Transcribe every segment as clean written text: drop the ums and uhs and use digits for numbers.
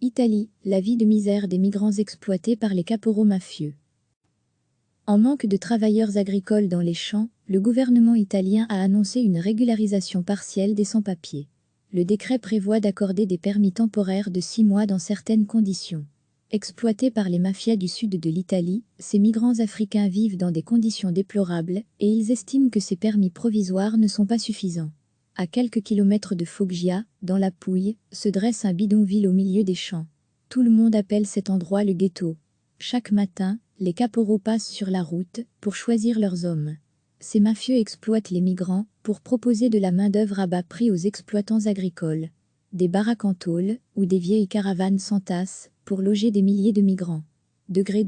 L'Italie, la vie de misère des migrants exploités par les caporaux mafieux. En manque de travailleurs agricoles dans les champs, le gouvernement italien a annoncé une régularisation partielle des sans-papiers. Le décret prévoit d'accorder des permis temporaires de 6 mois dans certaines conditions. Exploités par les mafias du sud de l'Italie, ces migrants africains vivent dans des conditions déplorables et ils estiment que ces permis provisoires ne sont pas suffisants. À quelques kilomètres de Foggia, dans la Pouille, se dresse un bidonville au milieu des champs. Tout le monde appelle cet endroit le ghetto. Chaque matin, les caporaux passent sur la route pour choisir leurs hommes. Ces mafieux exploitent les migrants pour proposer de la main-d'œuvre à bas prix aux exploitants agricoles. Des baraques en tôle ou des vieilles caravanes s'entassent pour loger des milliers de migrants. Degré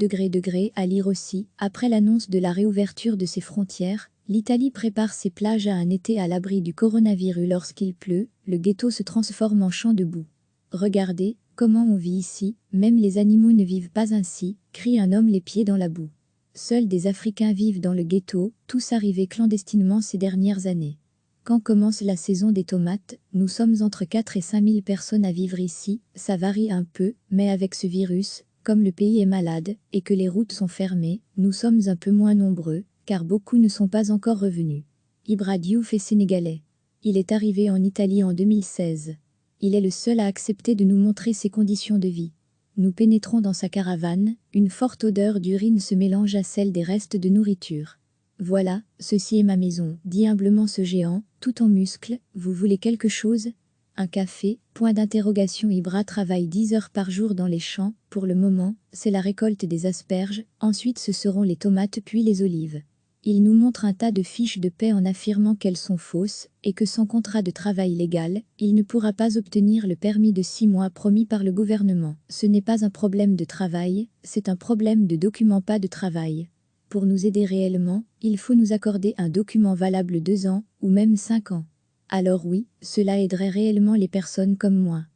à lire aussi, après l'annonce de la réouverture de ses frontières, l'Italie prépare ses plages à un été à l'abri du coronavirus. Lorsqu'il pleut, le ghetto se transforme en champ de boue. Regardez comment on vit ici, même les animaux ne vivent pas ainsi, crie un homme les pieds dans la boue. Seuls des Africains vivent dans le ghetto, tous arrivés clandestinement ces dernières années. Quand commence la saison des tomates, nous sommes entre 4 et 5 000 personnes à vivre ici, ça varie un peu, mais avec ce virus, comme le pays est malade et que les routes sont fermées, nous sommes un peu moins nombreux, car beaucoup ne sont pas encore revenus. Ibra Diouf est sénégalais. Il est arrivé en Italie en 2016. Il est le seul à accepter de nous montrer ses conditions de vie. Nous pénétrons dans sa caravane, une forte odeur d'urine se mélange à celle des restes de nourriture. Voilà, ceci est ma maison, dit humblement ce géant, tout en muscles, vous voulez quelque chose ? Un café, point d'interrogation. Ibra travaille 10 heures par jour dans les champs, pour le moment, c'est la récolte des asperges, ensuite ce seront les tomates puis les olives. Il nous montre un tas de fiches de paie en affirmant qu'elles sont fausses, et que sans contrat de travail légal, il ne pourra pas obtenir le permis de 6 mois promis par le gouvernement. Ce n'est pas un problème de travail, c'est un problème de document, pas de travail. Pour nous aider réellement, il faut nous accorder un document valable 2 ans, ou même 5 ans. Alors oui, cela aiderait réellement les personnes comme moi.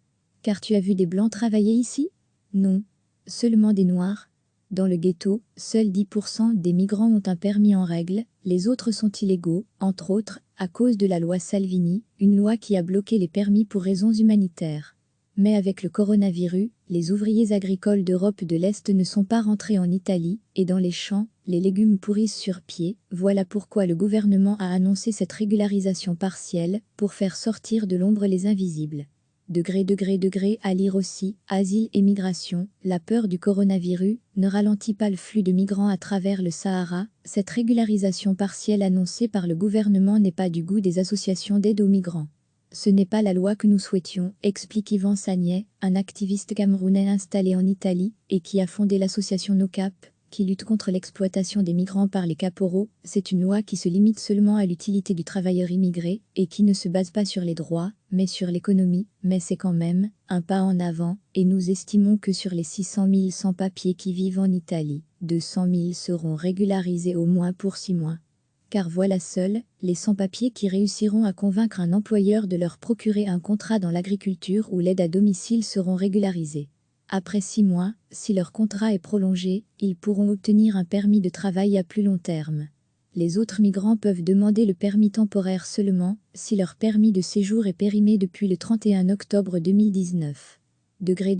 Car tu as vu des blancs travailler ici ? Non. Seulement des noirs. Dans le ghetto, seuls 10% des migrants ont un permis en règle, les autres sont illégaux, entre autres, à cause de la loi Salvini, une loi qui a bloqué les permis pour raisons humanitaires. Mais avec le coronavirus, les ouvriers agricoles d'Europe de l'Est ne sont pas rentrés en Italie, et dans les champs, les légumes pourrissent sur pied. Voilà pourquoi le gouvernement a annoncé cette régularisation partielle, pour faire sortir de l'ombre les invisibles. Degré à lire aussi, asile et migration, la peur du coronavirus ne ralentit pas le flux de migrants à travers le Sahara. Cette régularisation partielle annoncée par le gouvernement n'est pas du goût des associations d'aide aux migrants. Ce n'est pas la loi que nous souhaitions, explique Yvan Sagnet, un activiste camerounais installé en Italie et qui a fondé l'association NoCap, qui lutte contre l'exploitation des migrants par les caporaux. C'est une loi qui se limite seulement à l'utilité du travailleur immigré et qui ne se base pas sur les droits, mais sur l'économie, mais c'est quand même un pas en avant, et nous estimons que sur les 600 000 sans-papiers qui vivent en Italie, 200 000 seront régularisés au moins pour 6 mois. Car voilà seuls les sans-papiers qui réussiront à convaincre un employeur de leur procurer un contrat dans l'agriculture ou l'aide à domicile seront régularisés. Après 6 mois, si leur contrat est prolongé, ils pourront obtenir un permis de travail à plus long terme. Les autres migrants peuvent demander le permis temporaire seulement si leur permis de séjour est périmé depuis le 31 octobre 2019. Degré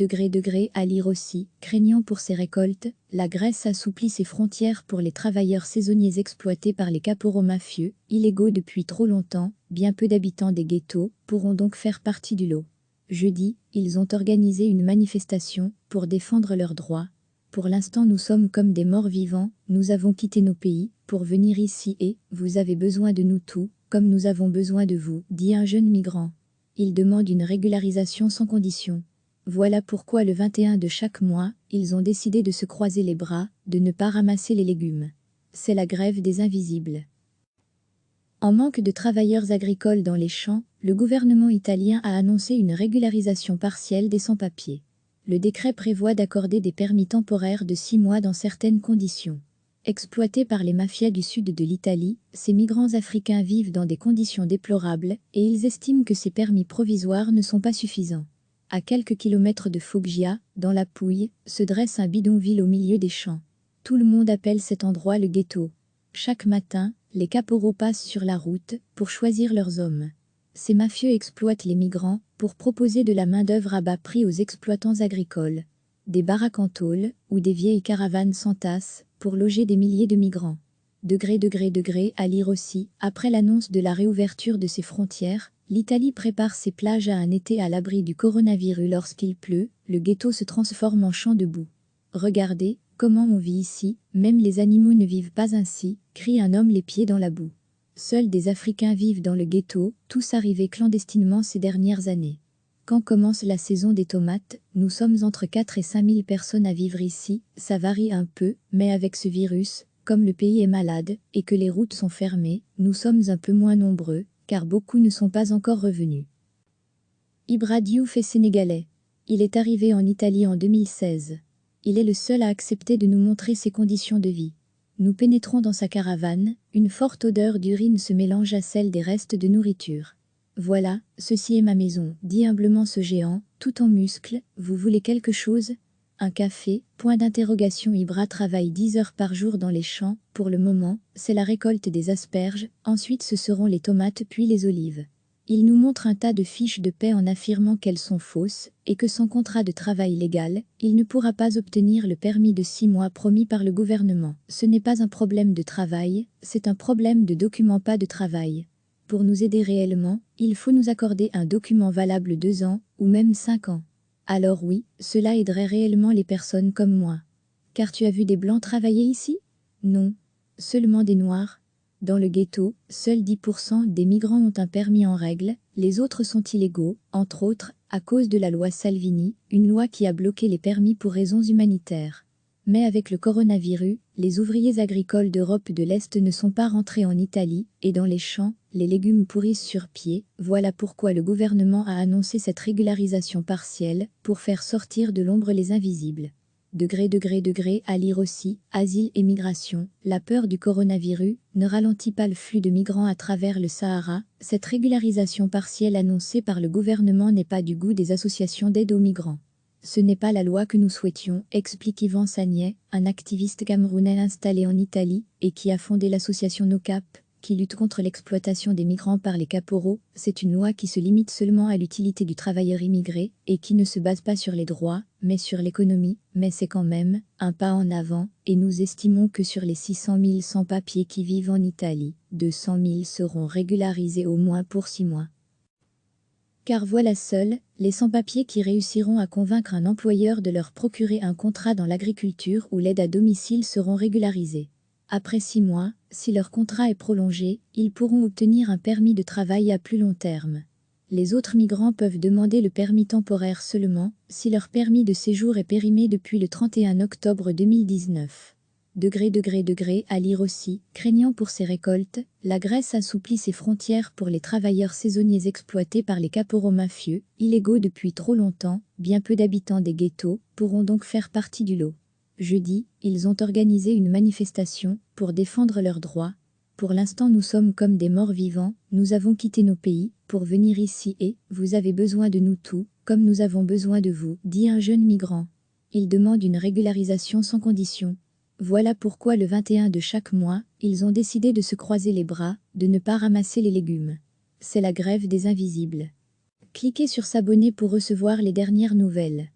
à lire aussi, craignant pour ses récoltes, la Grèce assouplit ses frontières pour les travailleurs saisonniers exploités par les caporaux mafieux, illégaux depuis trop longtemps. Bien peu d'habitants des ghettos pourront donc faire partie du lot. Jeudi, ils ont organisé une manifestation pour défendre leurs droits. Pour l'instant nous sommes comme des morts vivants, nous avons quitté nos pays pour venir ici et vous avez besoin de nous tout, comme nous avons besoin de vous, dit un jeune migrant. Il demande une régularisation sans condition. Voilà pourquoi le 21 de chaque mois, ils ont décidé de se croiser les bras, de ne pas ramasser les légumes. C'est la grève des invisibles. En manque de travailleurs agricoles dans les champs, le gouvernement italien a annoncé une régularisation partielle des sans-papiers. Le décret prévoit d'accorder des permis temporaires de 6 mois dans certaines conditions. Exploités par les mafias du sud de l'Italie, ces migrants africains vivent dans des conditions déplorables et ils estiment que ces permis provisoires ne sont pas suffisants. À quelques kilomètres de Foggia, dans la Pouille, se dresse un bidonville au milieu des champs. Tout le monde appelle cet endroit le ghetto. Chaque matin, les caporaux passent sur la route pour choisir leurs hommes. Ces mafieux exploitent les migrants pour proposer de la main-d'œuvre à bas prix aux exploitants agricoles. Des baraques en tôle ou des vieilles caravanes s'entassent pour loger des milliers de migrants. Degré, à lire aussi, après l'annonce de la réouverture de ses frontières, l'Italie prépare ses plages à un été à l'abri du coronavirus. Lorsqu'il pleut, le ghetto se transforme en champ de boue. Regardez comment on vit ici, même les animaux ne vivent pas ainsi, crie un homme les pieds dans la boue. Seuls des Africains vivent dans le ghetto, tous arrivés clandestinement ces dernières années. Quand commence la saison des tomates, nous sommes entre 4 et 5 000 personnes à vivre ici, ça varie un peu, mais avec ce virus, comme le pays est malade et que les routes sont fermées, nous sommes un peu moins nombreux, car beaucoup ne sont pas encore revenus. Ibra Diouf est sénégalais. Il est arrivé en Italie en 2016. Il est le seul à accepter de nous montrer ses conditions de vie. Nous pénétrons dans sa caravane, une forte odeur d'urine se mélange à celle des restes de nourriture. Voilà, ceci est ma maison, dit humblement ce géant, tout en muscles. Vous voulez quelque chose ? Un café ? Point d'interrogation. Ibra travaille 10 heures par jour dans les champs. Pour le moment, c'est la récolte des asperges, ensuite ce seront les tomates puis les olives. Il nous montre un tas de fiches de paie en affirmant qu'elles sont fausses et que sans contrat de travail légal, il ne pourra pas obtenir le permis de 6 mois promis par le gouvernement. Ce n'est pas un problème de travail, c'est un problème de document, pas de travail. Pour nous aider réellement, il faut nous accorder un document valable 2 ans ou même 5 ans. Alors oui, cela aiderait réellement les personnes comme moi. Car tu as vu des blancs travailler ici ? Non. Seulement des noirs. Dans le ghetto, seuls 10% des migrants ont un permis en règle, les autres sont illégaux, entre autres, à cause de la loi Salvini, une loi qui a bloqué les permis pour raisons humanitaires. Mais avec le coronavirus, les ouvriers agricoles d'Europe de l'Est ne sont pas rentrés en Italie, et dans les champs, les légumes pourrissent sur pied. Voilà pourquoi le gouvernement a annoncé cette régularisation partielle, pour faire sortir de l'ombre les invisibles. Degré, à lire aussi, asile et migration, la peur du coronavirus ne ralentit pas le flux de migrants à travers le Sahara. Cette régularisation partielle annoncée par le gouvernement n'est pas du goût des associations d'aide aux migrants. Ce n'est pas la loi que nous souhaitions, explique Yvan Sagnet, un activiste camerounais installé en Italie et qui a fondé l'association NoCap, qui lutte contre l'exploitation des migrants par les caporaux. C'est une loi qui se limite seulement à l'utilité du travailleur immigré et qui ne se base pas sur les droits, mais sur l'économie, mais c'est quand même un pas en avant, et nous estimons que sur les 600 000 sans-papiers qui vivent en Italie, 200 000 seront régularisés au moins pour 6 mois. Car voilà seuls les sans-papiers qui réussiront à convaincre un employeur de leur procurer un contrat dans l'agriculture ou l'aide à domicile seront régularisés. Après 6 mois, si leur contrat est prolongé, ils pourront obtenir un permis de travail à plus long terme. Les autres migrants peuvent demander le permis temporaire seulement si leur permis de séjour est périmé depuis le 31 octobre 2019. Degré, à lire aussi, craignant pour ses récoltes, la Grèce assouplit ses frontières pour les travailleurs saisonniers exploités par les caporaux mafieux, illégaux depuis trop longtemps. Bien peu d'habitants des ghettos pourront donc faire partie du lot. Jeudi, ils ont organisé une manifestation pour défendre leurs droits. Pour l'instant nous sommes comme des morts vivants, nous avons quitté nos pays pour venir ici et vous avez besoin de nous tout, comme nous avons besoin de vous, dit un jeune migrant. Il demande une régularisation sans condition. Voilà pourquoi le 21 de chaque mois, ils ont décidé de se croiser les bras, de ne pas ramasser les légumes. C'est la grève des invisibles. Cliquez sur s'abonner pour recevoir les dernières nouvelles.